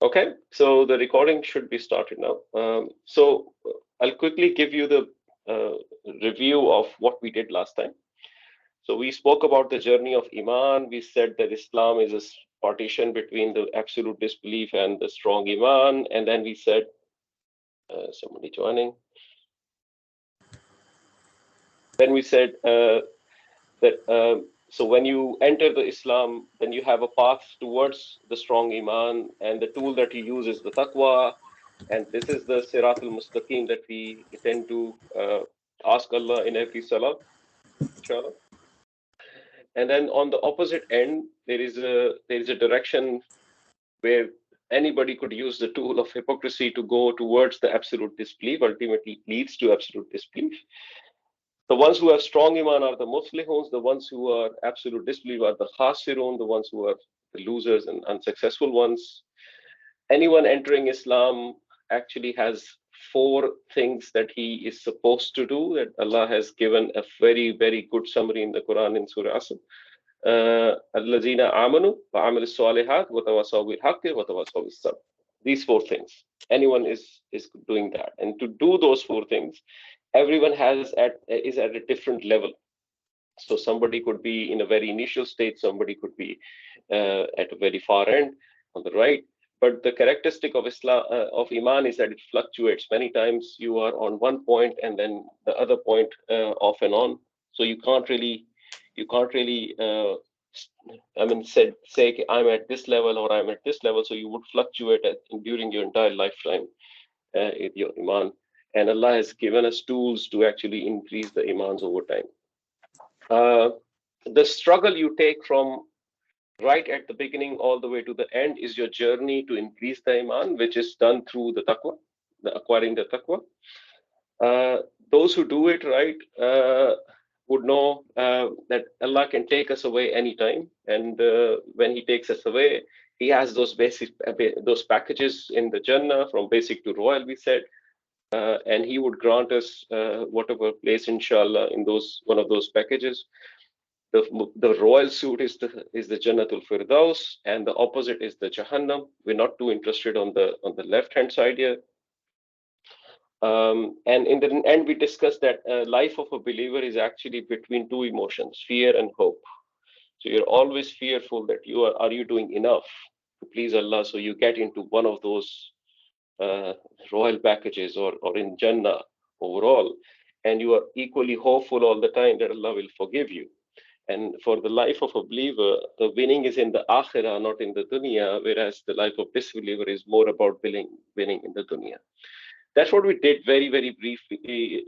Okay, so the recording should be started now. I'll quickly give you the review of what we did last time. So we spoke about the journey of Iman. We said that Islam is a partition between the absolute disbelief and the strong Iman. And then we said, somebody joining. Then we said that so when you enter the Islam, then you have a path towards the strong Iman, and the tool that you use is the taqwa. And this is the Sirat al-Mustaqim that we tend to ask Allah in every salah, inshallah. And then on the opposite end, there is a direction where anybody could use the tool of hypocrisy to go towards the absolute disbelief, ultimately leads to absolute disbelief. The ones who have strong iman are the muflihuns, the ones who are absolute disbelief are the khasirun, the ones who are the losers and unsuccessful ones. Anyone entering Islam actually has four things that he is supposed to do, that Allah has given a very, very good summary in the Quran in Surah Asr. Allazina amanu wa amil salihat wa tawasaw bil haqqi wa tawasaw bis sabr. These four things. Anyone is doing that. And to do those four things, everyone is at a different level. So somebody could be in a very initial state, somebody could be at a very far end on the right. But the characteristic of Islam of Iman is that it fluctuates. Many times you are on one point and then the other point off and on. So you can't really I mean say I'm at this level or I'm at this level. So you would fluctuate during your entire lifetime with your Iman. And Allah has given us tools to actually increase the Imans over time. Uh, the struggle you take from right at the beginning all the way to the end is your journey to increase the iman, which is done through the taqwa, acquiring the taqwa. Those who do it right would know that Allah can take us away anytime, and when He takes us away, He has those those packages in the Jannah from basic to royal. We said. And he would grant us whatever place, inshallah, in those one of those packages. The royal suit is the Jannatul Firdaus, and the opposite is the Jahannam. We're not too interested on the left hand side here. And in the end, we discussed that life of a believer is actually between two emotions, fear and hope. So you're always fearful that are you doing enough to please Allah? So you get into one of those royal packages or in Jannah overall, and you are equally hopeful all the time that Allah will forgive you. And for the life of a believer, the winning is in the akhirah, not in the dunya, whereas the life of disbeliever is more about winning in the dunya. That's what we did very, very briefly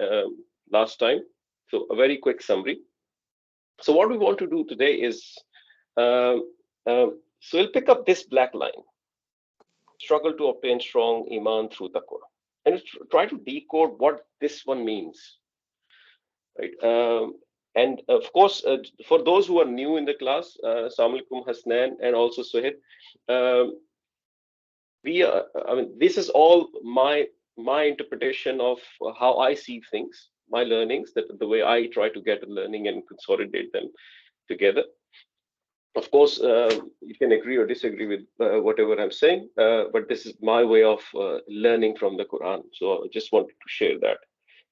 last time. So a very quick summary. So what we want to do today is, so we'll pick up this black line, struggle to obtain strong iman through taqwa, and try to decode what this one means, right? And of course, for those who are new in the class, Assalamu alaikum Hasnan and also Suhaib, I mean, this is all my interpretation of how I see things, my learnings, that the way I try to get a learning and consolidate them together. Of course, you can agree or disagree with whatever I'm saying, but this is my way of learning from the Quran. So I just wanted to share that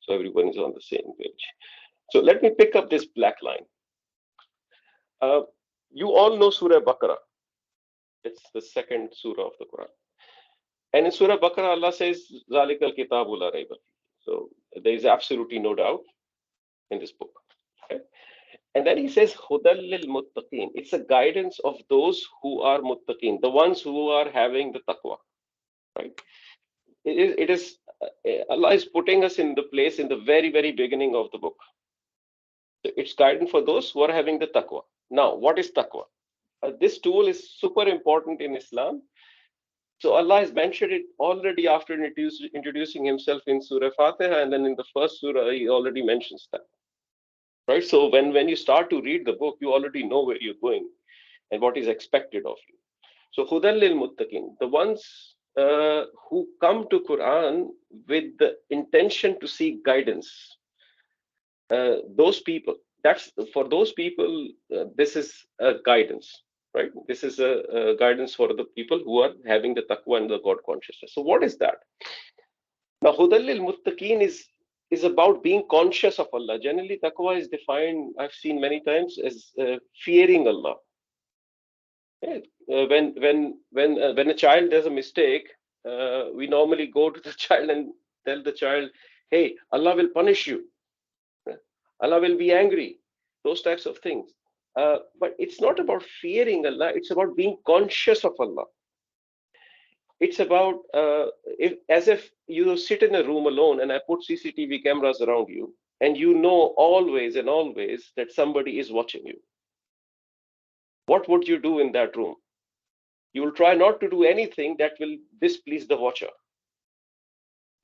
so everyone is on the same page. So let me pick up this black line. You all know Surah Baqarah. It's the second surah of the Quran. And in Surah Baqarah, Allah says, Zalikal Kitabu la rayba fihi. So there is absolutely no doubt in this book. Okay? And then he says, Hudal lil muttaqeen. It's a guidance of those who are muttaqeen, the ones who are having the taqwa. Right? It is Allah is putting us in the place in the very, very beginning of the book. So it's guidance for those who are having the taqwa. Now, what is taqwa? This tool is super important in Islam. So Allah has mentioned it already after introducing himself in Surah Fatiha, and then in the first surah, he already mentions that. Right? So when you start to read the book, you already know where you're going and what is expected of you. So Hudal lil Muttaqin, the ones who come to Quran with the intention to seek guidance, those people, that's for those people, this is a guidance, right? This is a guidance for the people who are having the taqwa and the God consciousness. So what is that? Now, Hudallil Muttaqeen is about being conscious of Allah. Generally, taqwa is defined, I've seen many times, as fearing Allah. Yeah. When a child does a mistake, we normally go to the child and tell the child, "Hey, Allah will punish you. Allah will be angry." Those types of things. But it's not about fearing Allah. It's about being conscious of Allah. It's about as if you sit in a room alone and I put CCTV cameras around you, and you know always and always that somebody is watching you. What would you do in that room? You will try not to do anything that will displease the watcher,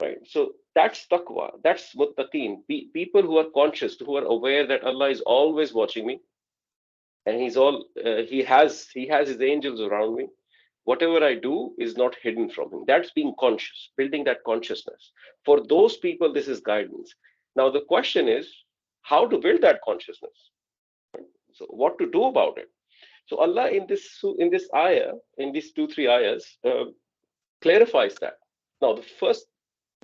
right? So that's taqwa, that's muttaqeen, people who are conscious, who are aware that Allah is always watching me, and he has his angels around me. Whatever I do is not hidden from him. That's being conscious, building that consciousness. For those people, this is guidance. Now the question is how to build that consciousness. So what to do about it? So Allah in this ayah, in these 2-3 ayahs, clarifies that. Now the first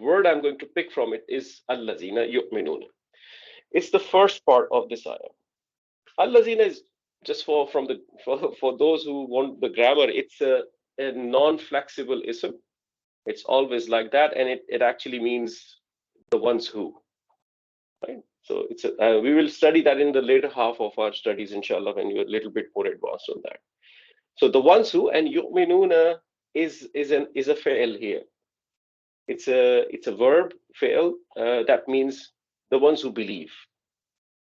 word I'm going to pick from it is allazina yu'minuna. It's the first part of this ayah. Allazina is just for those who want the grammar. It's a non-flexible ism. It's always like that, and it actually means the ones who. Right. So we will study that in the later half of our studies, inshallah, when you're a little bit more advanced on that. So the ones who, and yu'minuna is a fi'l here. It's a verb fi'l that means the ones who believe.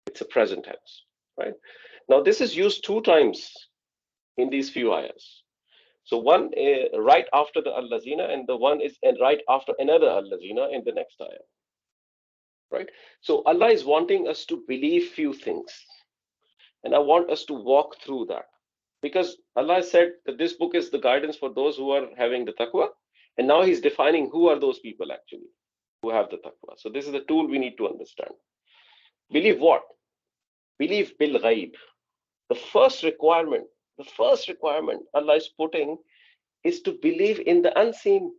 It's a present tense, right? Now this is used 2 times in these few ayahs. So one right after the allazina, and the one is right after another allazina in the next ayah. Right? So Allah is wanting us to believe few things. And I want us to walk through that. Because Allah said that this book is the guidance for those who are having the taqwa. And now He's defining who are those people actually who have the taqwa. So this is the tool we need to understand. Believe what? Believe bil ghaib. The first requirement Allah is putting is to believe in the unseen.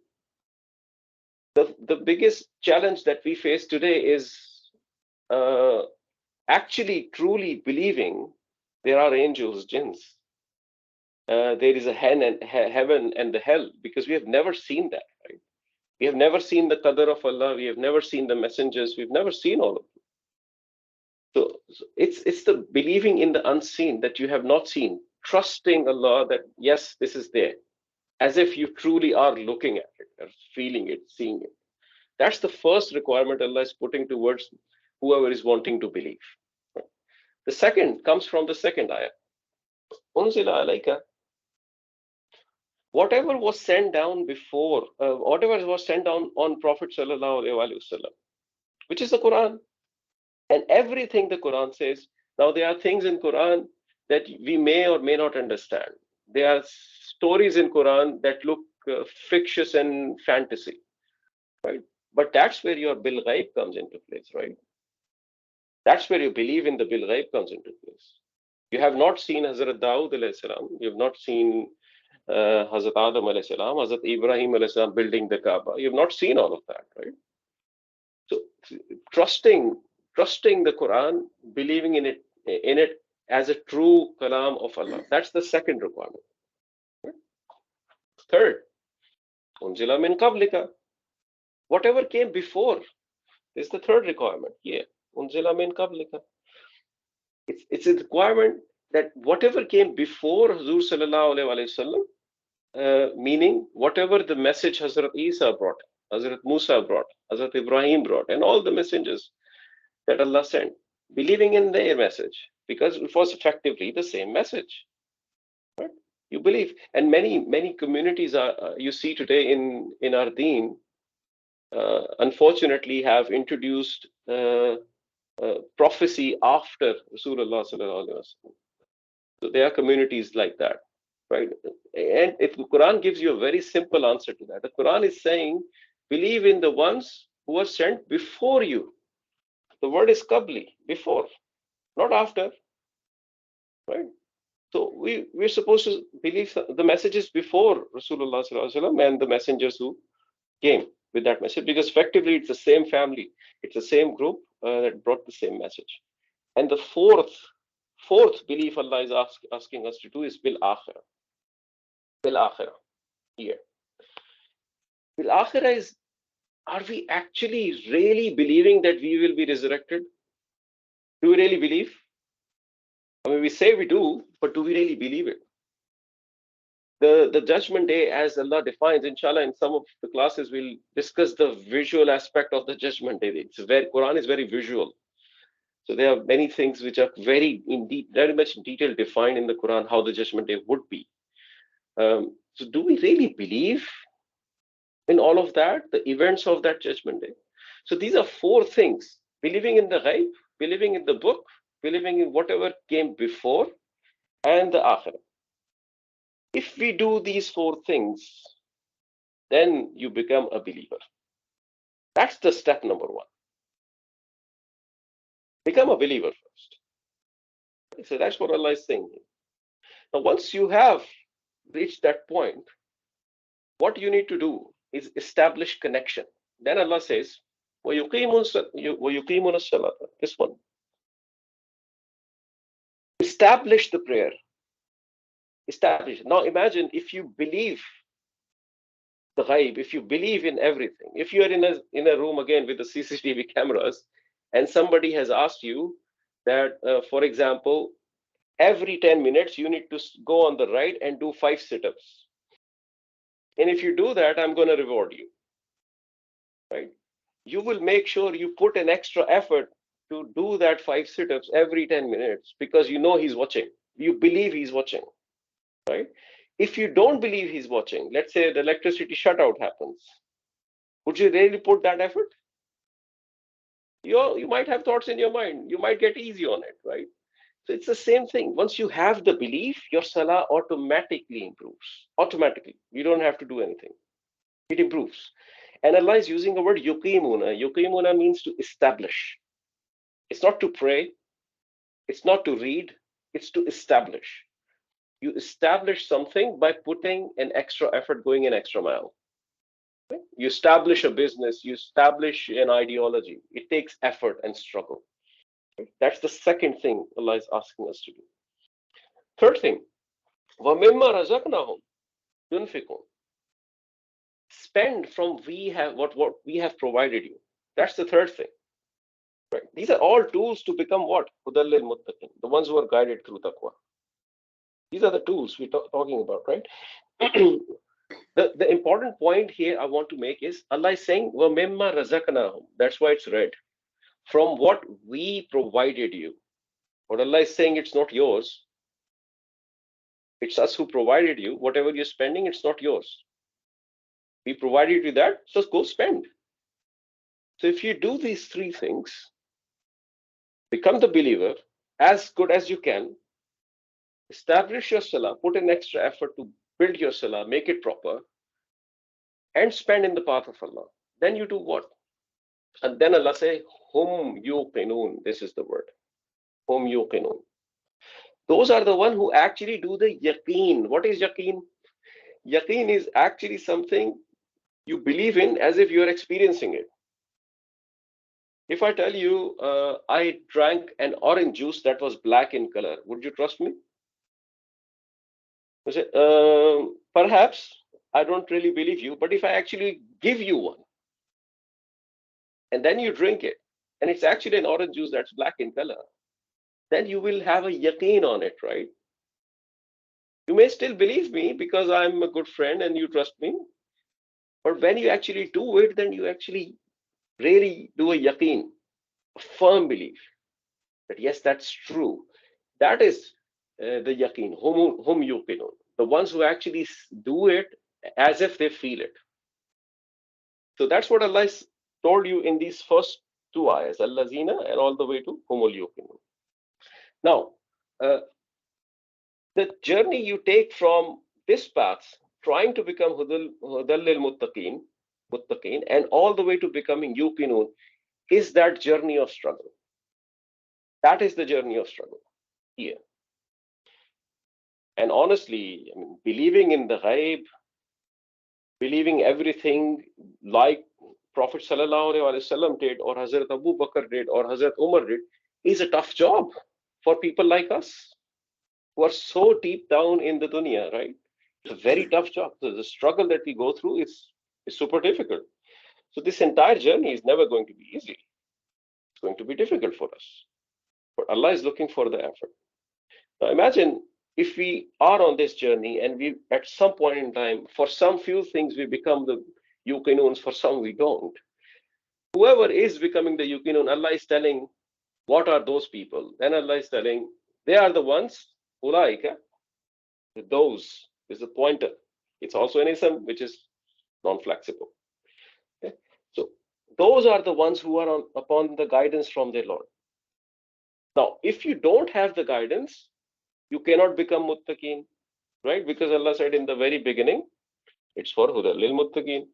The biggest challenge that we face today is actually truly believing there are angels, jinns. There is a heaven and the hell, because we have never seen that, right? We have never seen the qadr of Allah. We have never seen the messengers. We've never seen all of them. So it's the believing in the unseen that you have not seen, trusting Allah that yes, this is there, as if you truly are looking at it, or feeling it, seeing it. That's the first requirement Allah is putting towards whoever is wanting to believe. The second comes from the second ayah. Unzila alayka. Whatever was sent down before, whatever was sent down on Prophet sallallahu alaihi wasallam, which is the Quran, and everything the Quran says. Now there are things in Quran that we may or may not understand. There are stories in Quran that look fictitious and fantasy, right? But that's where your bil ghaib comes into place, right? That's where you believe in the bil ghaib comes into place. You have not seen Hazrat Dawood alayhi salam. You have not seen Hazrat Adam alayhi salam, Hazrat Ibrahim alayhi salam building the Kaaba. You have not seen all of that, right? So trusting the Quran, believing in it as a true kalam of Allah. That's the second requirement. Right? Third, unzila min qablika. Whatever came before is the third requirement. Yeah, unzila min qablika. It's a requirement that whatever came before Huzur sallallahu alaihi wasallam, meaning whatever the message Hazrat Isa brought, Hazrat Musa brought, Hazrat Ibrahim brought, and all the messengers that Allah sent, believing in their message, because it was effectively the same message. Right? You believe, and many communities are you see today in our deen, unfortunately, have introduced prophecy after Rasulullah sallallahu alaihi wasallam. So there are communities like that, right? And if the Quran gives you a very simple answer to that, the Quran is saying, believe in the ones who were sent before you. The word is qabli, before, not after, right? So we're supposed to believe the messages before Rasulullah Sallallahu Alaihi Wasallam and the messengers who came with that message, because effectively it's the same family, it's the same group that brought the same message. And the fourth belief Allah is asking us to do is bil akhirah. Bil akhirah. Here. Bil akhirah is, are we actually really believing that we will be resurrected? Do we really believe? I mean, we say we do, but do we really believe it? The judgment day, as Allah defines, inshallah, in some of the classes, we'll discuss the visual aspect of the judgment day. Quran is very visual. So there are many things which are very much in detail defined in the Quran how the judgment day would be. So do we really believe in all of that, the events of that judgment day? So these are four things: believing in the ghaib, believing in the book, believing in whatever came before, and the akhirah. If we do these four things, then you become a believer. That's the step number one. Become a believer first. So that's what Allah is saying here. Now, once you have reached that point, what you need to do is establish connection. Then Allah says, وَيُقِيمُونَ الصَّلَاةَ. This one. Establish the prayer. Establish. Now imagine if you believe the ghaib, if you believe in everything, if you are in a room again with the CCTV cameras, and somebody has asked you that, for example, every 10 minutes you need to go on the right and do 5 sit-ups. And if you do that, I'm going to reward you. Right? You will make sure you put an extra effort to do that 5 sit-ups every 10 minutes because you know he's watching. You believe he's watching. Right? If you don't believe he's watching, let's say the electricity shutout happens, would you really put that effort? You might have thoughts in your mind. You might get easy on it, right? So it's the same thing. Once you have the belief, your salah automatically improves. Automatically. You don't have to do anything. It improves. And Allah is using the word yuqimuna. Yuqimuna means to establish. It's not to pray. It's not to read. It's to establish. You establish something by putting an extra effort, going an extra mile. Okay? You establish a business. You establish an ideology. It takes effort and struggle. Okay? That's the second thing Allah is asking us to do. Third thing, وَمِمَّا رَزَقْنَاهُمْ يُنْفِقُونَ. Spend from what we have provided you. That's the third thing. Right? These are all tools to become what? Hudal lil muttaqin, the ones who are guided through taqwa. These are the tools we're talking about, right? The important point here I want to make is Allah is saying, وَمِمَّا رَزَقْنَاهُمْ. That's why it's read. From what we provided you. What Allah is saying, it's not yours. It's us who provided you. Whatever you're spending, it's not yours. We provided you that, so go spend. So if you do these three things, become the believer as good as you can, establish your salah, put an extra effort to build your salah, make it proper, and spend in the path of Allah. Then you do what? And then Allah say, hum yuqinun. This is the word. Hum yuqinun. Those are the one who actually do the yaqeen. What is yaqeen? Yaqeen is actually something you believe in as if you're experiencing it. If I tell you I drank an orange juice that was black in color, would you trust me? You say, perhaps I don't really believe you, but if I actually give you one and then you drink it and it's actually an orange juice that's black in color, then you will have a yaqeen on it, right? You may still believe me because I'm a good friend and you trust me, but when you actually do it, then you actually really do a yaqeen, a firm belief that yes, that's true. That is the yaqeen, hum yuqinun, the ones who actually do it as if they feel it. So that's what Allah told you in these first two ayahs, allazina and all the way to humul yuqinun. Now, the journey you take from this path, trying to become hudal lil muttaqin, and all the way to becoming yuqinun, is that journey of struggle. That is the journey of struggle here. And honestly, I mean, believing in the ghaib, believing everything like Prophet Sallallahu Alaihi Wasallam did, or Hazrat Abu Bakr did, or Hazrat Umar did, is a tough job for people like us who are so deep down in the dunya, right? It's a very tough job. The struggle that we go through is super difficult. So this entire journey is never going to be easy. It's going to be difficult for us. But Allah is looking for the effort. Now imagine if we are on this journey and we, at some point in time, for some few things, we become the yuqinuns, for some we don't. Whoever is becoming the yuqinun, Allah is telling, what are those people? Then Allah is telling, they are the ones, ulaika, those is the pointer. It's also an ism which is non-flexible. Okay? So those are the ones who are upon the guidance from their Lord. Now, if you don't have the guidance, you cannot become muttaqeen, right? Because Allah said in the very beginning, it's for huda lil muttaqeen.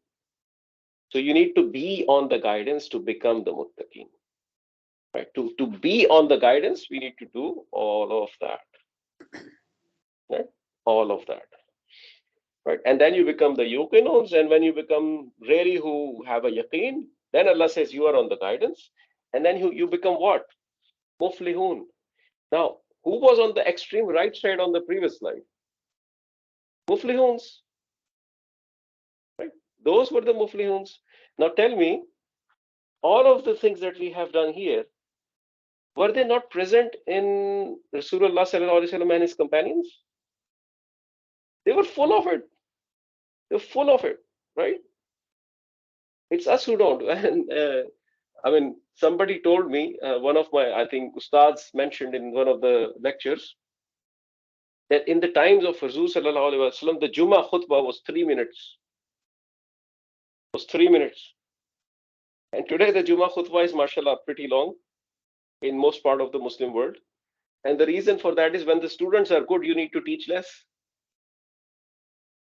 So you need to be on the guidance to become the muttaqeen. Right? To be on the guidance, we need to do all of that. Right? All of that. Right? And then you become the yuqinuns, and when you become really who have a yaqeen, then Allah says you are on the guidance, and then you become what? Muflihun. Now, who was on the extreme right side on the previous slide? Muflihuns. Right? Those were the muflihuns. Now tell me, all of the things that we have done here, were they not present in Rasulullah Sallallahu Alaihi Wasallam and his companions? They were full of it. They're full of it, right? It's us who don't. And I mean, somebody told me, one of my, I think, ustads mentioned in one of the lectures, that in the times of Rasul Sallallahu Alaihi Wasallam, the Jummah khutbah was 3 minutes. Was 3 minutes. And today the Jummah khutbah is, mashallah, pretty long in most part of the Muslim world. And the reason for that is when the students are good, you need to teach less.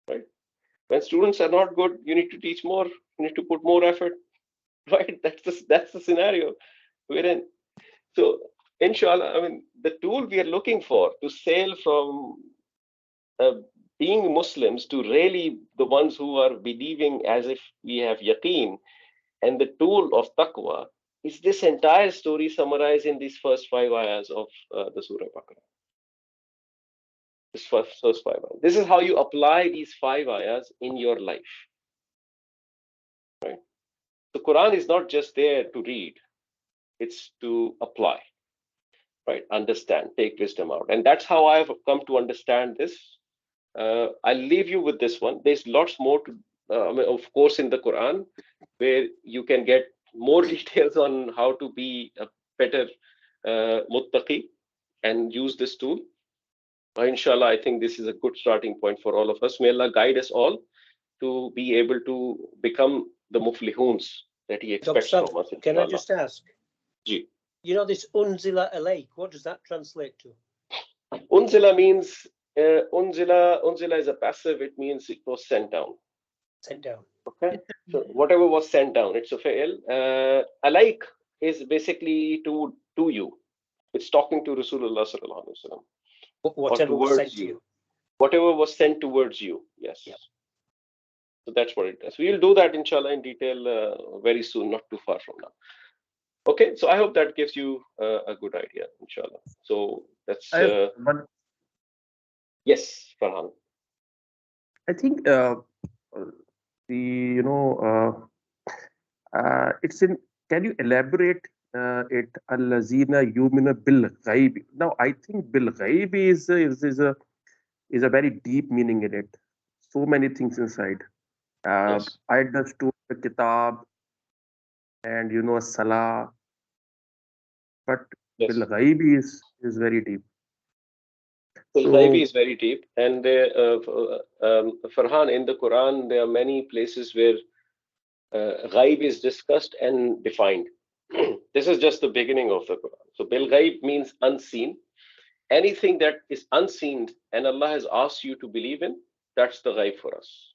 Right? When students are not good, you need to teach more. You need to put more effort. Right? That's the scenario we're in. So, inshallah, I mean, the tool we are looking for to sail from being Muslims to really the ones who are believing as if we have yaqeen, and the tool of taqwa is this entire story summarized in these first 5 ayahs of the Surah Baqarah. This first 5 ayahs. This is how you apply these 5 ayahs in your life. Right? The Quran is not just there to read, it's to apply. Right? Understand, take wisdom out. And that's how I've come to understand this. I'll leave you with this one. There's lots more to, I mean, of course, in the Quran, where you can get more details on how to be a better muttaqi and use this tool. Inshallah, I think this is a good starting point for all of us. May Allah guide us all to be able to become the muflihuns that He expects from us. Can I just ask? Ji. You know this unzila alayk, what does that translate to? Unzila means, unzila is a passive, it means it was sent down. Sent down. Okay, so whatever was sent down, it's a fail. Alayk is basically to you. It's talking to Rasulullah Sallallahu Alaihi Wasallam. Whatever was sent to you. Whatever was sent towards you, yes. Yep. So that's what it does. We'll do that, inshallah, in detail very soon, not too far from now. Okay, so I hope that gives you a good idea, inshallah. So that's yes, Farhan. I think it's in. Can you elaborate it? Allazina yumina bil ghaib. Now, I think bil ghaib is a very deep meaning in it. So many things inside. Yes. I understood the kitab and salah, but yes. bil ghaib is very deep. Bil ghaib is very deep, and Farhan, in the Quran there are many places where ghaib is discussed and defined. This is just the beginning of the Quran. So bil ghaib means unseen. Anything that is unseen and Allah has asked you to believe in, that's the ghaib for us.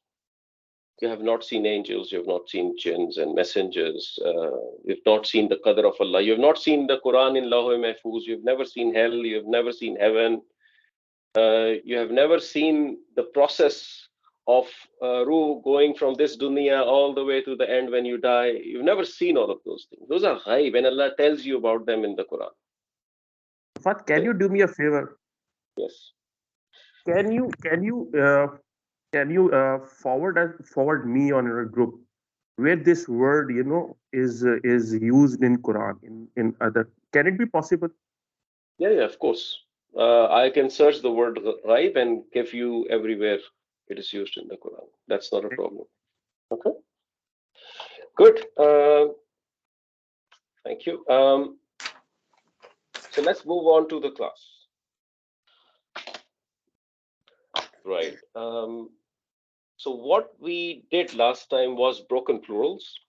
You have not seen angels, you have not seen jinns and messengers, you've not seen the qadr of Allah, you have not seen the Quran in Lawh Mahfuz, you've never seen hell, you've never seen heaven, You have never seen the process of ruh going from this dunya all the way to the end when you die. You've never seen all of those things. Those are ghaib, and Allah tells you about them in the Quran. Fat, can you do me a favor? Yes. Can you forward me on your group where this word is used in Quran in other? Can it be possible? Yeah, of course. I can search the word ghaib and give you everywhere it is used in the Quran. That's not a problem. Okay. Good. Thank you. So let's move on to the class. Right. So what we did last time was broken plurals.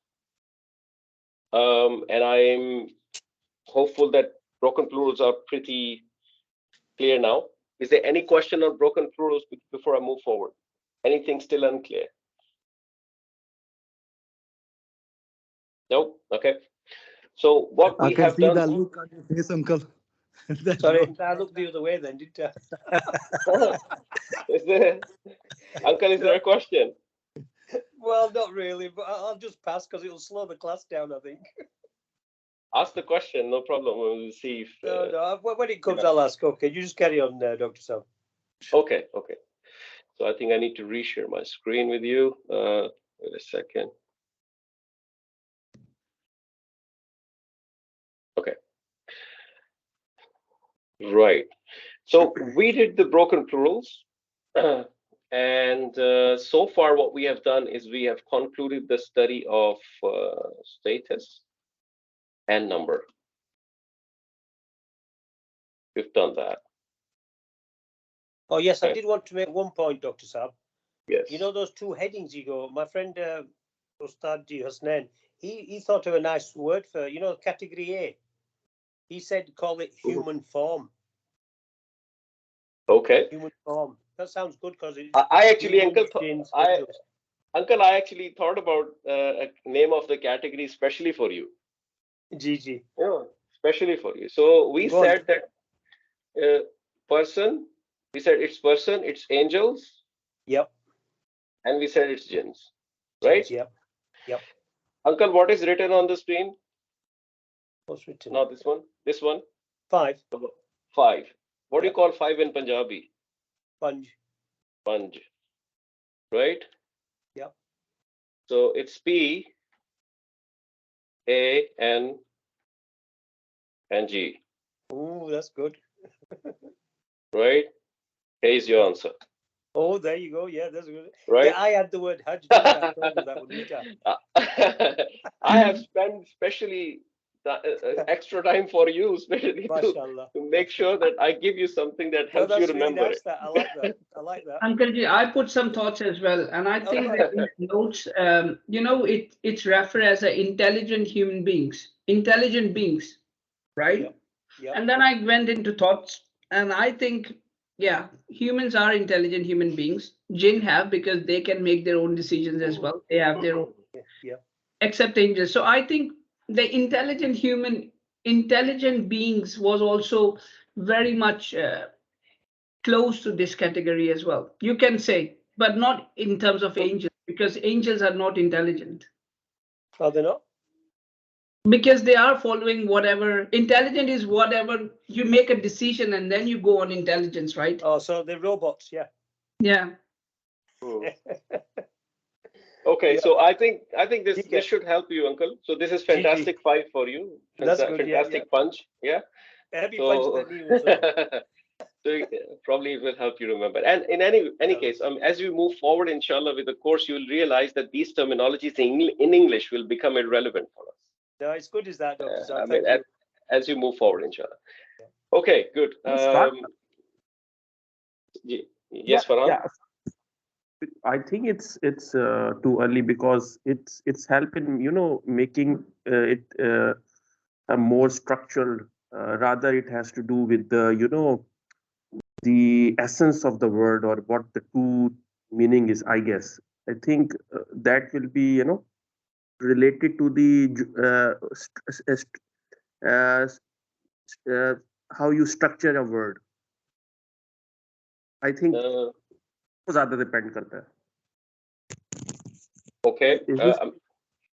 And I'm hopeful that broken plurals are pretty clear now. Is there any question on broken plurals before I move forward? Anything still unclear? No? Okay. So what I we can have see done. the look on your face, uncle. That's Sorry, good. I looked the other way then, didn't I? Is there, Uncle, is there a question? Well, not really, but I'll just pass because it'll slow the class down, I think. Ask the question, no problem. We'll see if. No, when it comes, yeah. I'll ask. Okay, you just carry on, Dr. Sam. Okay. So I think I need to reshare my screen with you. Wait a second. Okay. Right. So we did the broken plurals. And so far, what we have done is we have concluded the study of status and number. We've done that. Oh, yes, I Okay. did want to make one point, Dr. Sam. Yes. You know those two headings you go, my friend Ustad Hasnain, he thought of a nice word for, category A. He said call it human form. Okay. Human form. That sounds good because I actually, humans, Uncle, jinns, I angels. actually thought about a name of the category especially for you. Gigi. Yeah, especially for you. So we Go on. said that person. We said it's person, it's angels, Yep. and we said it's jinns. Right? Jinns, yep. Uncle, what is written on the screen? What's written? Not this one. This one. 5. 5. What do you Yep. call 5 in Punjabi? Punj. Panj. Right? Yep. So it's P, A, N, and G. Ooh, that's good. Right? Here's your answer. Oh, there you go. Yeah, that's good. Right? Yeah, I had the word Hajj. Didn't I? I told you that one, didn't I? I have spent especially extra time for you, especially Mashallah. to make sure that I give you something that No, helps you that's really remember nice. it. That I like that. I like that. Uncle Ji, I put some thoughts as well, and I think that in the notes, it's referred as a intelligent beings, right? Yep. Yep. And then I went into thoughts, and I think, yeah, humans are intelligent human beings. Jinn have, because they can make their own decisions as well. They have their own, Yeah. except angels. So I think the intelligent beings was also very much close to this category as well. You can say, but not in terms of angels, because angels are not intelligent. Are they not? Because they are following whatever. Intelligent is whatever you make a decision and then you go on intelligence, right? Oh, so they're robots. Yeah. Yeah. Okay, Yeah. so I think this Okay. should help you, Uncle. So this is Gigi. fantastic 5 for you. That's good. Fantastic punch. Yeah. Heavy So, punch the knee. So. so probably it will help you remember. And in any case, as we move forward, inshallah, with the course, you'll realize that these terminologies in English will become irrelevant for us. No, it's good as that, Dr. Sam. I mean, Thank you. as you move forward, inshallah. Okay, good. Yes, Farhan? Yeah. I think it's too early because it's helping making it a more structured. Rather, it has to do with the essence of the word or what the true meaning is. I guess I think that will be related to the uh, how you structure a word. I think Uh, वो ज़्यादा depend करता है. okay. Is this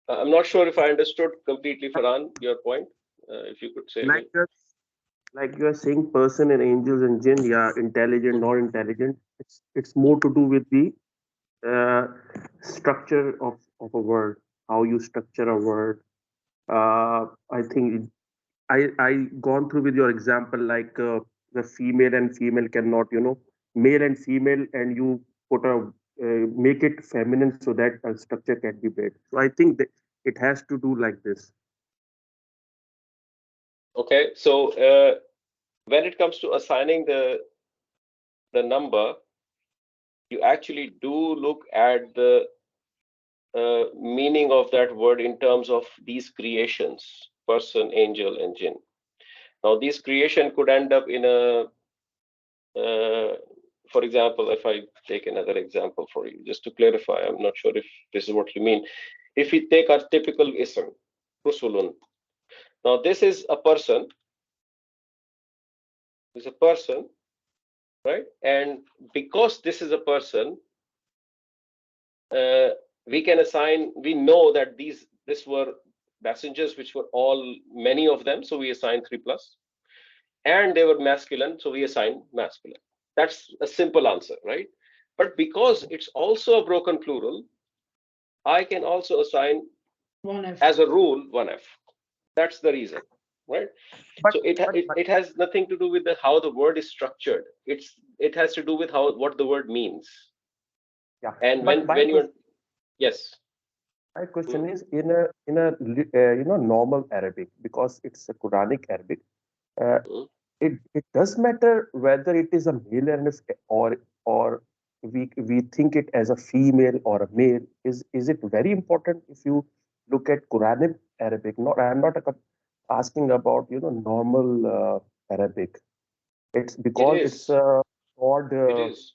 I'm not sure if I understood completely, Farhan, your point. If you could say like again. you're saying person and angels and jinn, yeah, intelligent, not intelligent. It's more to do with the uh, structure of a word, how you structure a word. I think I gone through with your example like the female and female cannot, male and female, and you put a make it feminine so that a structure can be made. So I think that it has to do like this. Okay. So when it comes to assigning the number, you actually do look at the meaning of that word in terms of these creations: person, angel, and jinn. Now, these creation could end up in a, for example, if I take another example for you, just to clarify, I'm not sure if this is what you mean. If we take our typical ism, rusulun. Now, this is a person. Is a person, right? And because this is a person, we can assign. We know that this were messengers, which were all many of them. So we assign 3+. And they were masculine, so we assign masculine. That's a simple answer, right? But because it's also a broken plural, I can also assign, 1F. as a rule, 1F. That's the reason, right? But, So it has nothing to do with how the word is structured. It has to do with what the word means. yeah. And But when you're, yes. my question is in a normal Arabic, because it's a Quranic Arabic. Uh, Mm. it does matter whether it is a male and or we think it as a female or a male. Is it very important if you look at Quranic Arabic? Not I'm not asking about normal Arabic. It's It because it's is. a odd. It is.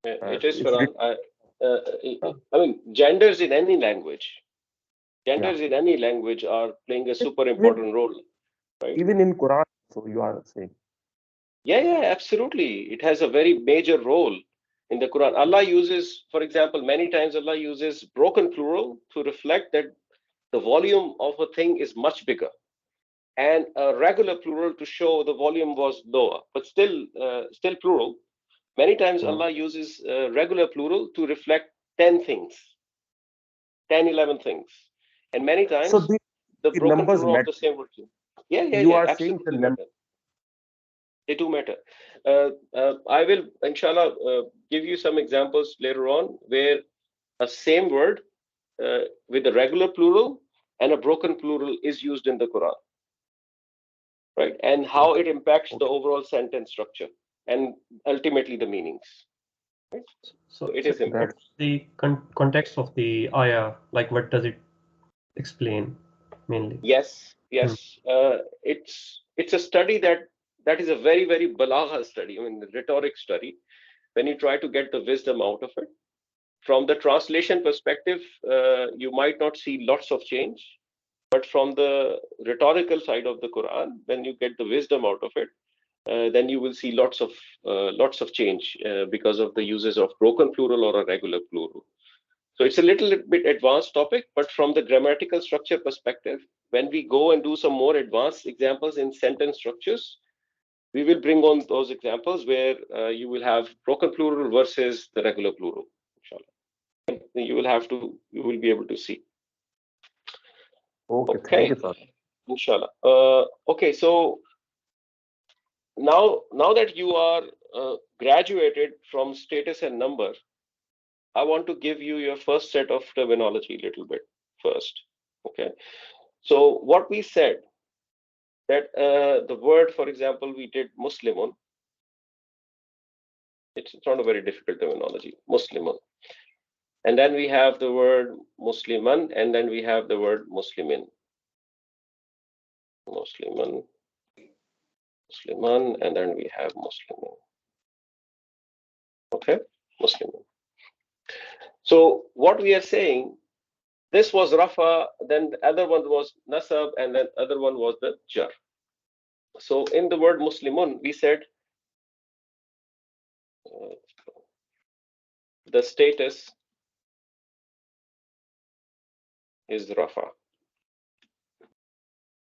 It is, It's Farhan. written. I mean, genders in any language. Yeah. Genders in any language are playing a super Even important role, right? even in Quran, so you are saying. Yeah, absolutely. It has a very major role in the Quran. Allah uses, for example, many times Allah uses broken plural to reflect that the volume of a thing is much bigger, and a regular plural to show the volume was lower, but still plural. Many times Hmm. Allah uses regular plural to reflect 10 things, 10, 11 things. And many So times the the broken numbers plural of matter. the same word too. You Yeah, are saying the absolutely number. matter. They do matter. I will, inshallah, give you some examples later on where a same word with a regular plural and a broken plural is used in the Quran, right? And how Okay. it impacts the Okay. overall sentence structure and ultimately the meanings. Right? So it is That important. What's the context of the ayah? Like, what does it explain mainly? Yes, Hmm. yes. It's a study that is a very, very balagha study. I mean, the rhetoric study. When you try to get the wisdom out of it, from the translation perspective, you might not see lots of change, but from the rhetorical side of the Quran, when you get the wisdom out of it, then you will see lots of change because of the uses of broken plural or a regular plural. So it's a little bit advanced topic, but from the grammatical structure perspective, when we go and do some more advanced examples in sentence structures, we will bring on those examples where you will have broken plural versus the regular plural. Inshallah, you will be able to see. okay. Thank Okay, you, sir. inshallah. Okay, so now that you are graduated from status and number, I want to give you your first set of terminology a little bit first. Okay, so what we said that the word, for example, we did Muslimun. It's not a very difficult terminology, Muslimun. And then we have the word Musliman, and then we have the word Muslimin. Musliman, Musliman, and then we have Muslimin. Okay, Muslimin. So what we are saying, this was Rafa, then the other one was Nasab, and then other one was the Jar. So in the word Muslimun, we said, the status is rafa.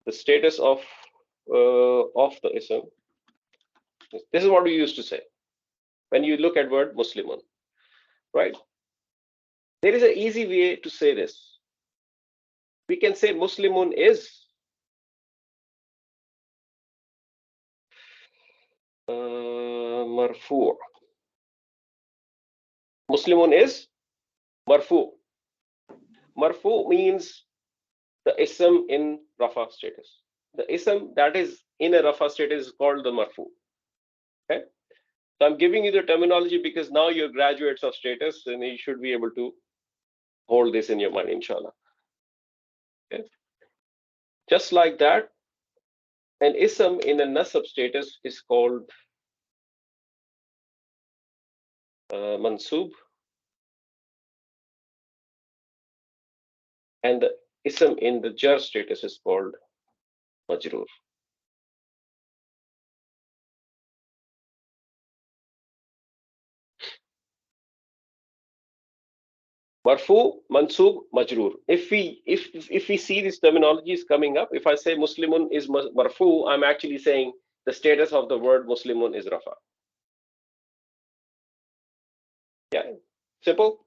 The status of the ism. This is what we used to say when you look at word Muslimun, right? There is an easy way to say this. We can say Muslimun is marfu. Muslimun is marfu. Marfu means the ism in rafa status. The ism that is in a rafa status is called the marfu. Okay, so I'm giving you the terminology because now you're graduates of status and you should be able to hold this in your mind, inshallah. Okay, just like that, an ism in a nasab status is called mansub, and the ism in the jar status is called majroor. Marfu, mansub, majroor. If we see these terminologies coming up, if I say Muslimun is marfu, I'm actually saying the status of the word Muslimun is rafa. Yeah, simple.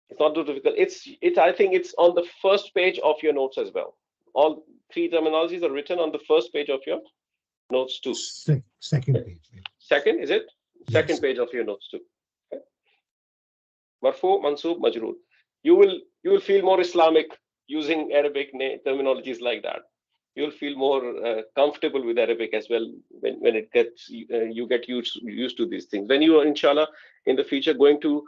It's not too difficult. I think it's on the first page of your notes as well. All three terminologies are written on the first page of your notes too. Second page. Second, is it? Yes. Second page of your notes too. Okay. Marfu, mansub, majroor. You will feel more Islamic using Arabic terminologies like that. You'll feel more comfortable with Arabic as well when it gets you get used to these things. When you are, inshallah, in the future going to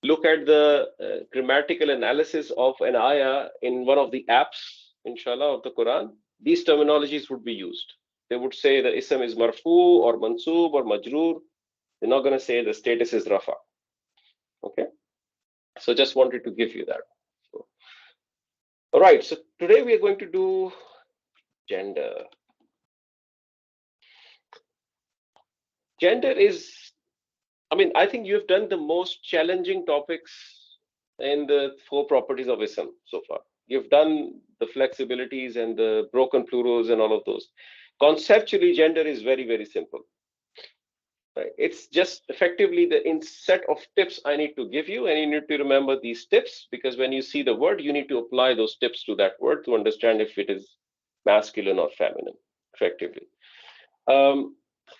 look at the grammatical analysis of an ayah in one of the apps, inshallah, of the Quran, these terminologies would be used. They would say the ism is marfu or mansub or majroor. They're not going to say the status is rafa. Okay, so just wanted to give you that. So, all right, so today we are going to do gender. Gender is, I mean, I think you have done the most challenging topics in the 4 properties of ism so far. You've done the flexibilities and the broken plurals and all of those. Conceptually, gender is very, very simple. Right? It's just effectively the set of tips I need to give you, and you need to remember these tips, because when you see the word, you need to apply those tips to that word to understand if it is masculine or feminine, effectively.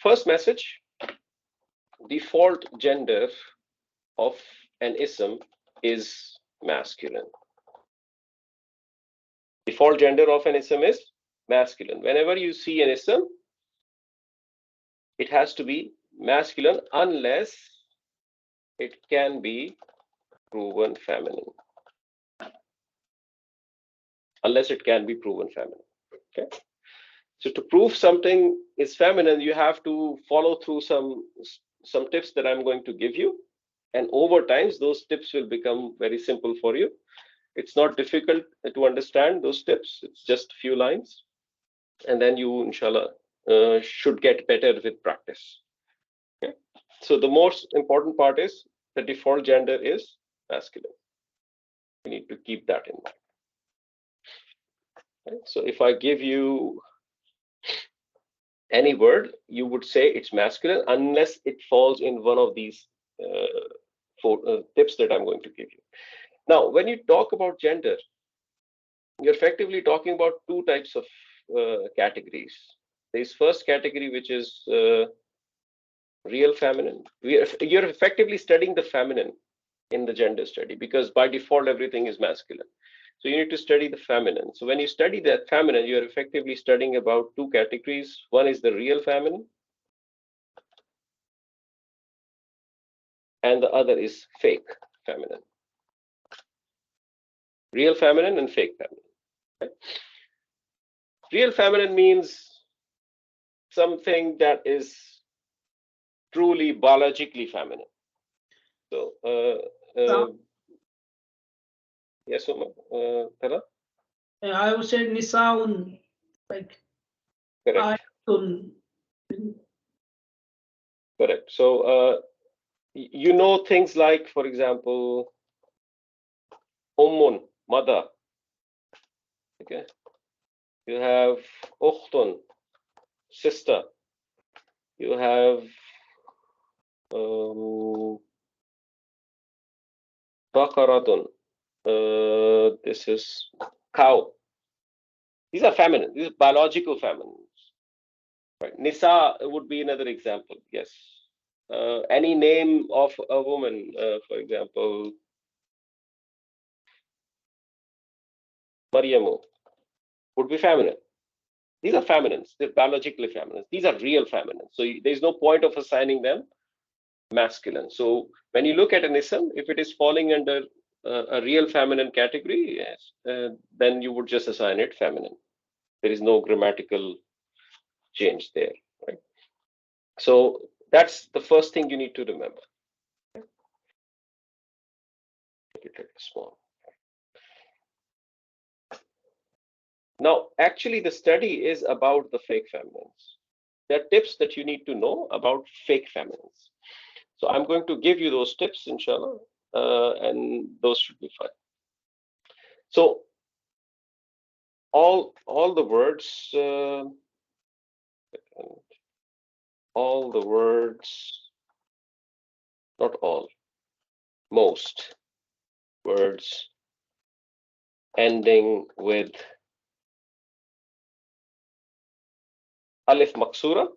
First message, default gender of an ism is masculine. Default gender of an ism is masculine. Whenever you see an ism, it has to be masculine unless it can be proven feminine. Unless it can be proven feminine. Okay. So to prove something is feminine, you have to follow through some tips that I'm going to give you. And over time, those tips will become very simple for you. It's not difficult to understand those tips. It's just a few lines. And then you, inshallah, should get better with practice. Okay. So the most important part is the default gender is masculine. You need to keep that in mind. Okay. So if I give you any word, you would say it's masculine unless it falls in one of these 4 tips that I'm going to give you. Now, when you talk about gender, you're effectively talking about 2 types of categories. There's first category, which is real feminine. You're effectively studying the feminine in the gender study, because by default, everything is masculine. So you need to study the feminine. So when you study that feminine, you're effectively studying about 2 categories. One is the real feminine, and the other is fake feminine. Real feminine and fake feminine. Okay? Real feminine means something that is truly biologically feminine. So, yes, Tara? I would say nisaun, like Correct. ayatun. Correct. So You know things like, for example, ummun, mother. Okay. You have ukhtun, sister. You have baqaratun. This is cow. These are feminine. These are biological feminines. Right. Nisa would be another example. Yes. Any name of a woman, for example, Maryamu, would be feminine. These are feminines. They're biologically feminine. These are real feminine. So there's no point of assigning them masculine. So when you look at an ism, if it is falling under a real feminine category, yes, then you would just assign it feminine. There is no grammatical change there, right? So that's the first thing you need to remember. Make it small. Now, actually, the study is about the fake feminines. There are tips that you need to know about fake feminines. So I'm going to give you those tips, inshallah, and those should be fine. So all the words, all the words, not all, most words ending with alif maksura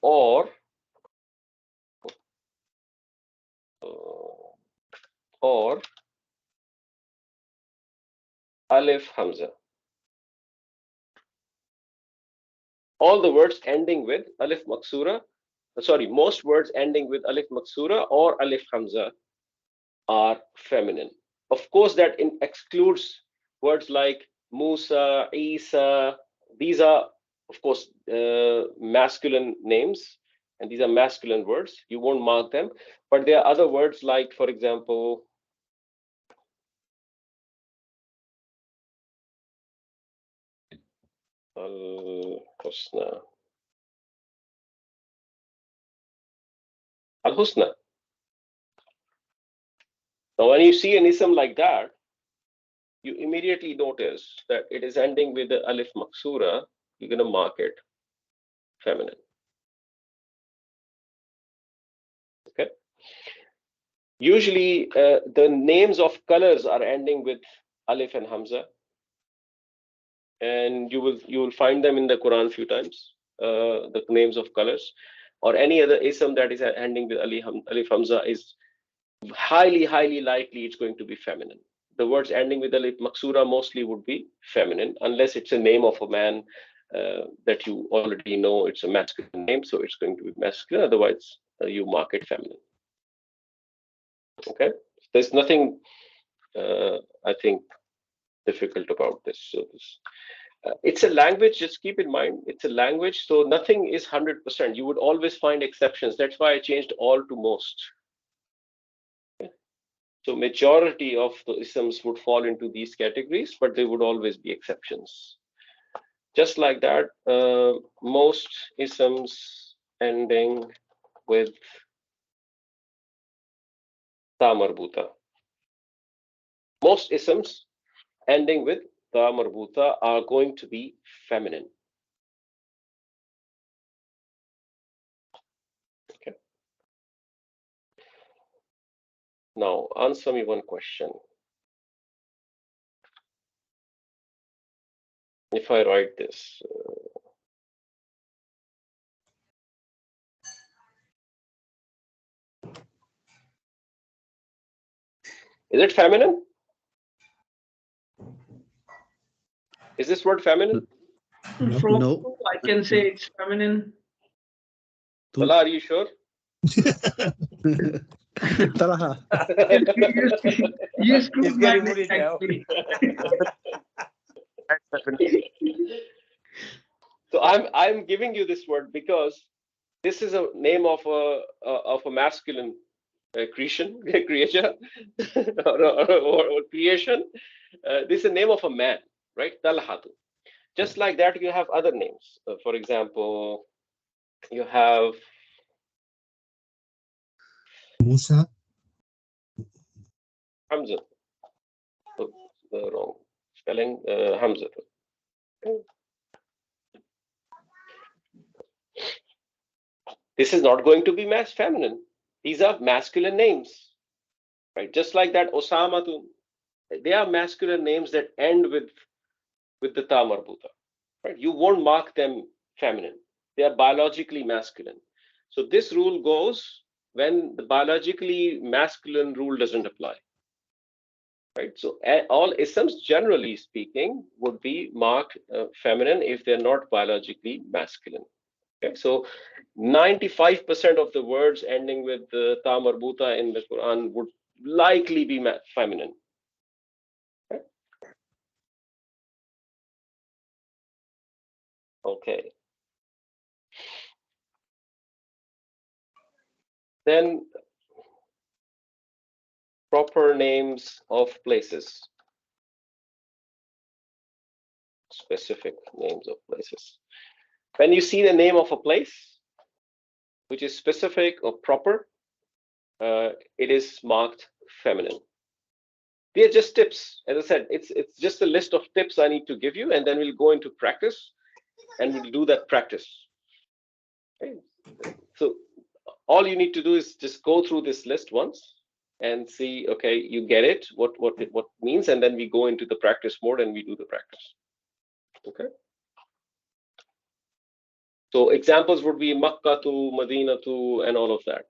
or alif hamza. All the words ending with alif maksura, sorry, most words ending with alif maksura or alif hamza are feminine. Of course, that excludes words like Musa, Isa. These are, of course, masculine names, and these are masculine words. You won't mark them, but there are other words like, for example, al-husna. Al-husna. Now, when you see an ism like that, you immediately notice that it is ending with the alif maksura. You're going to mark it feminine. Okay. Usually, the names of colors are ending with alif and hamza, and you will find them in the Quran a few times. The names of colors, or any other ism that is ending with alif hamza is highly likely it's going to be feminine. The words ending with alif maksura mostly would be feminine, unless it's a name of a man that you already know it's a masculine name, so it's going to be masculine. Otherwise, you mark it feminine. Okay, there's nothing I think difficult about this. So this, it's a language. Just keep in mind, it's a language, so nothing is 100%. You would always find exceptions. That's why I changed all to most. Okay? So majority of the isms would fall into these categories, but there would always be exceptions. Just like that, most isms ending with ta marbuta. Most isms ending with ta marbuta are going to be feminine. Okay. Now, answer me one question. If I write this, is it feminine? Is this word feminine? From No. I can say it's feminine. Bala, are you sure? Talaha. You screwed He's my getting neck, worried now. actually. So I'm giving you this word because this is a name of a masculine creation or creation. This is a name of a man, right? Talhatu. Just like that, you have other names. For example, You have Musa. Hamza. Oh, the wrong spelling. Hamza. This is not going to be feminine. These are masculine names, right? Just like that Osama, they are masculine names that end with the ta marbuta, right? You won't mark them feminine. They are biologically masculine. So this rule goes when the biologically masculine rule doesn't apply, right? So all isms, generally speaking, would be marked feminine if they're not biologically masculine. Okay, so 95% of the words ending with the ta marbuta in the Quran would likely be feminine. Okay. Then proper names of places. Specific names of places. When you see the name of a place, which is specific or proper, it is marked feminine. They're just tips. As I said, it's just a list of tips I need to give you, and then we'll go into practice, and we'll do that practice. Okay. So all you need to do is just go through this list once and see, okay, you get it, what it means, and then we go into the practice mode and we do the practice. Okay. So examples would be Makkah to Medina to and all of that.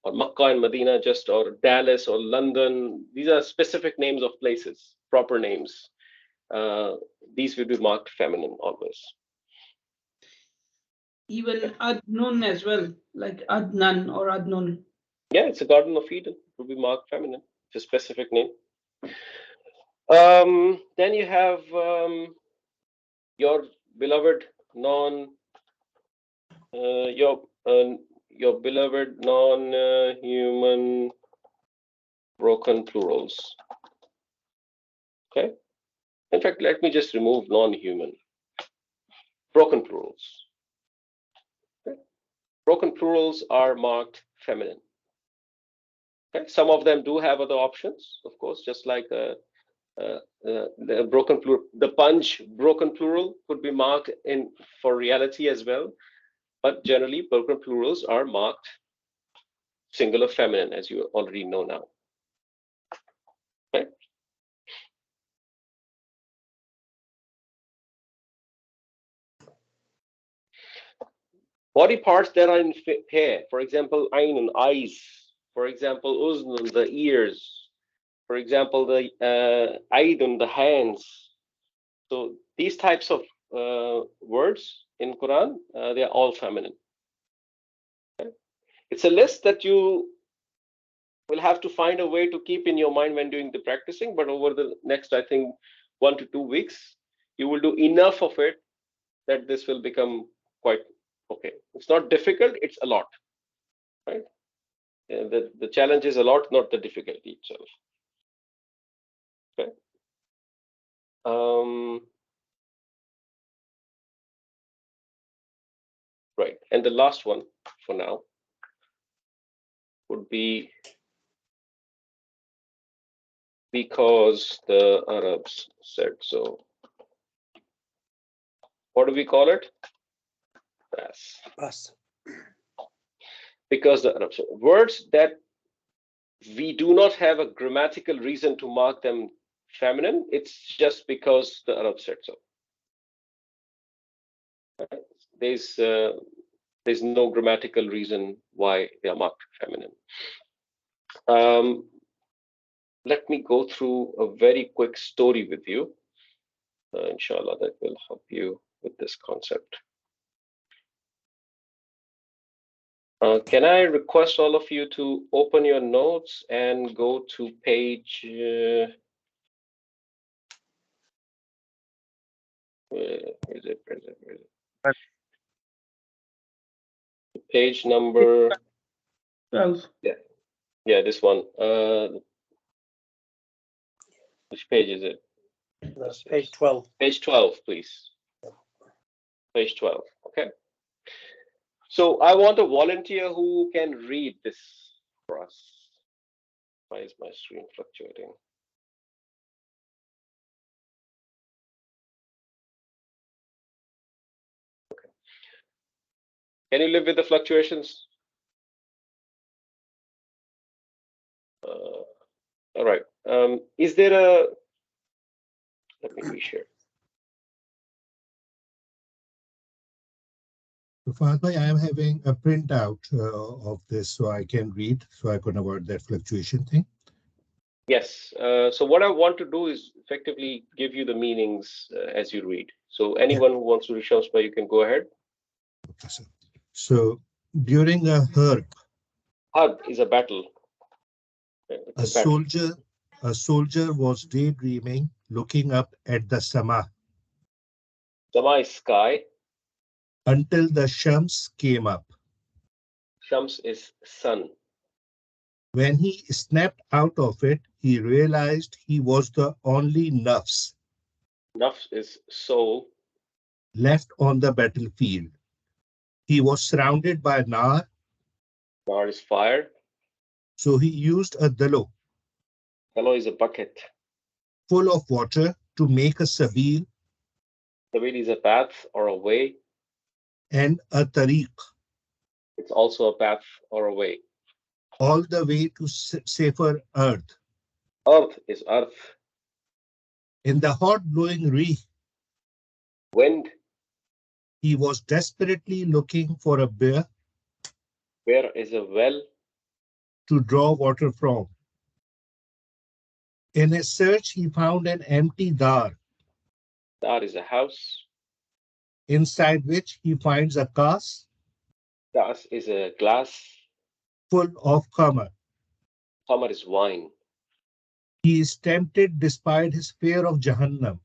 Or Makkah and Medina just, or Dallas or London. These are specific names of places, proper names. These will be marked feminine always. Even Adnun as well, like Adnan or Adnun. Yeah, it's a Garden of Eden. It will be marked feminine. It's a specific name. Then you have your beloved your beloved non-human broken plurals. Okay. In fact, let me just remove non-human. Broken plurals. Okay. Broken plurals are marked feminine. Okay. Some of them do have other options, of course, just like the broken plural. The punch broken plural could be marked in for reality as well, but generally broken plurals are marked singular feminine, as you already know now. Okay. Body parts that are in pair, for example, ainun, eyes, for example, uznun, the ears, for example, the aidun, the hands. So these types of words in Quran, they are all feminine. Okay? It's a list that you will have to find a way to keep in your mind when doing the practicing, but over the next, I think, 1 to 2 weeks, you will do enough of it that this will become quite okay. It's not difficult, it's a lot, right? The challenge is a lot, not the difficulty itself. Okay. Right, and the last one for now would be because the Arabs said so. What do we call it? Yes. Pass. Because the Arabs, words that we do not have a grammatical reason to mark them feminine, it's just because the Arabs said so. There's no grammatical reason why they are marked feminine. Let me go through a very quick story with you. Inshallah, that will help you with this concept. Can I request all of you to open your notes and go to page where is it? Page number 12. Yeah, this one. Which page is it? That's page 12. Page 12, please. Page 12. Okay. So I want a volunteer who can read this for us. Why is my screen fluctuating? Okay. Can you live with the fluctuations? All right. Is there a? Let me reshare. Father, I am having a printout of this so I can read, so I can avoid that fluctuation thing. Yes. So what I want to do is effectively give you the meanings as you read. So anyone who wants to read Shamspa, you can go ahead. Okay, sir. So during a harb, Harb is a battle. a soldier was daydreaming, looking up at the sama Sama is sky. until the shams came up. Shams is sun. When he snapped out of it, he realized he was the only nafs Nafs is soul. left on the battlefield. He was surrounded by nar, Nar is fire. so he used a dalo Hello is a bucket. full of water to make a sabil Sabil is a path or a way. and a tariq It's also a path or a way. all the way to safer earth. Earth is earth. In the hot blowing rih, Wind. he was desperately looking for a bear Where is a well? to draw water from. In his search, he found an empty dar, Dar is a house. inside which he finds a kas Das is a glass. full of khamar. Khamar is wine. He is tempted despite his fear of Jahannam